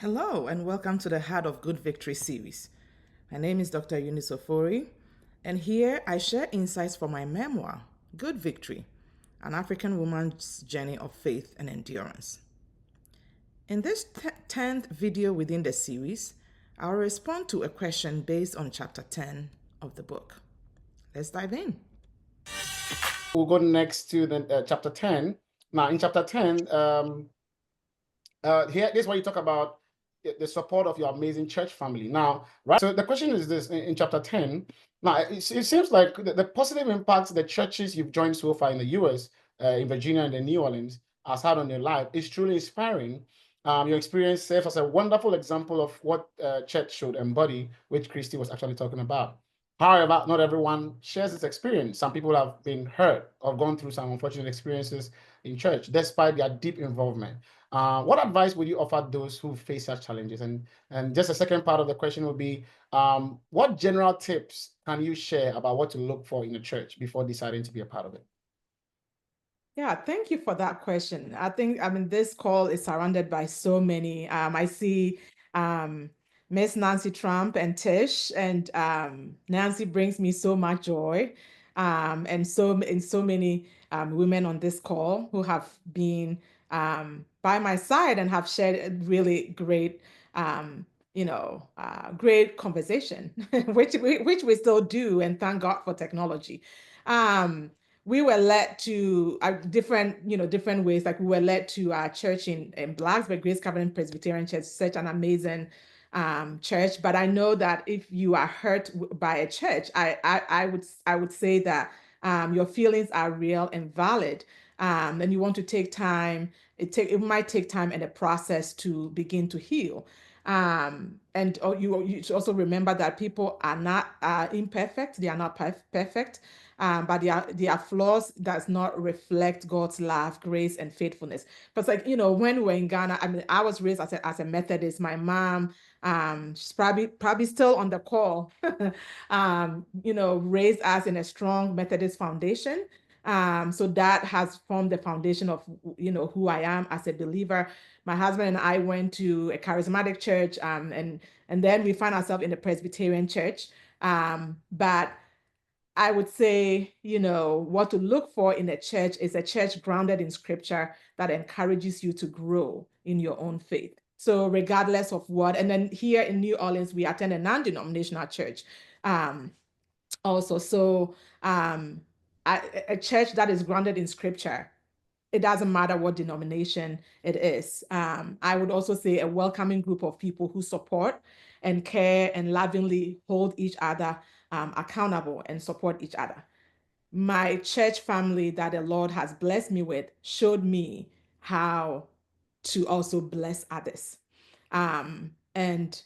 Hello, and welcome to the Heart of Good Victory series. My name is Dr. Eunice Ofori, and here I share insights from my memoir, Good Victory, an African woman's journey of faith and endurance. In this 10th video within the series, I'll respond to a question based on chapter 10 of the book. Let's dive in. We'll go next to the chapter 10. Now, in chapter 10, here, this is where you talk about the support of your amazing church family. Now, right? So the question is this in chapter 10. Now, it seems like the positive impact the churches you've joined so far in the US, in Virginia and in New Orleans, has had on your life is truly inspiring. Your experience serves as a wonderful example of what church should embody, which Christy was actually talking about. However, not everyone shares this experience. Some people have been hurt or gone through some unfortunate experiences in church, despite their deep involvement. What advice would you offer those who face such challenges? And just a second part of the question would be, what general tips can you share about what to look for in a church before deciding to be a part of it? Yeah, thank you for that question. This call is surrounded by so many. I see Miss Nancy Trump and Tish, and Nancy brings me so much joy. And so many women on this call who have been by my side and have shared a really great, great conversation, which we still do, and thank God for technology. We were led to different ways. Like we were led to our church in Blacksburg, Grace Covenant Presbyterian Church, such an amazing church. But I know that if you are hurt by a church, I would say that your feelings are real and valid. And you want to take time. It might take time and a process to begin to heal. And you should also remember that people are not imperfect. They are not perfect. But their flaws does not reflect God's love, grace, and faithfulness. But it's like, when we were in Ghana, I was raised as a Methodist. My mom, she's probably still on the call, raised us in a strong Methodist foundation. So that has formed the foundation of, who I am as a believer. My husband and I went to a charismatic church, and then we found ourselves in a Presbyterian church. But I would say, what to look for in a church is a church grounded in scripture that encourages you to grow in your own faith. So regardless of what, and then here in New Orleans, we attend a non-denominational church also. So a church that is grounded in scripture, it doesn't matter what denomination it is. I would also say a welcoming group of people who support and care and lovingly hold each other accountable and support each other. My church family that the Lord has blessed me with showed me how to also bless others. And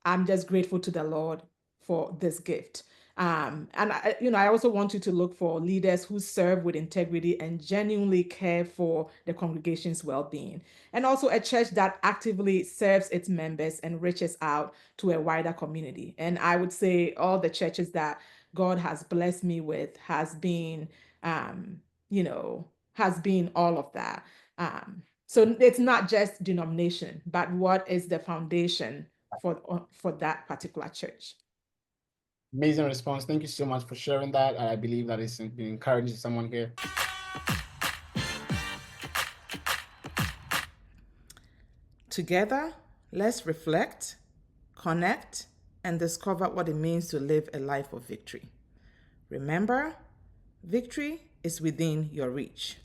I'm just grateful to the Lord for this gift. And I also want you to look for leaders who serve with integrity and genuinely care for the congregation's well-being. And also a church that actively serves its members and reaches out to a wider community. And I would say all the churches that God has blessed me with has been all of that. So it's not just denomination, but what is the foundation for that particular church. Amazing response. Thank you so much for sharing that. I believe that it's been encouraging someone here. Together, let's reflect, connect, and discover what it means to live a life of victory. Remember, victory is within your reach.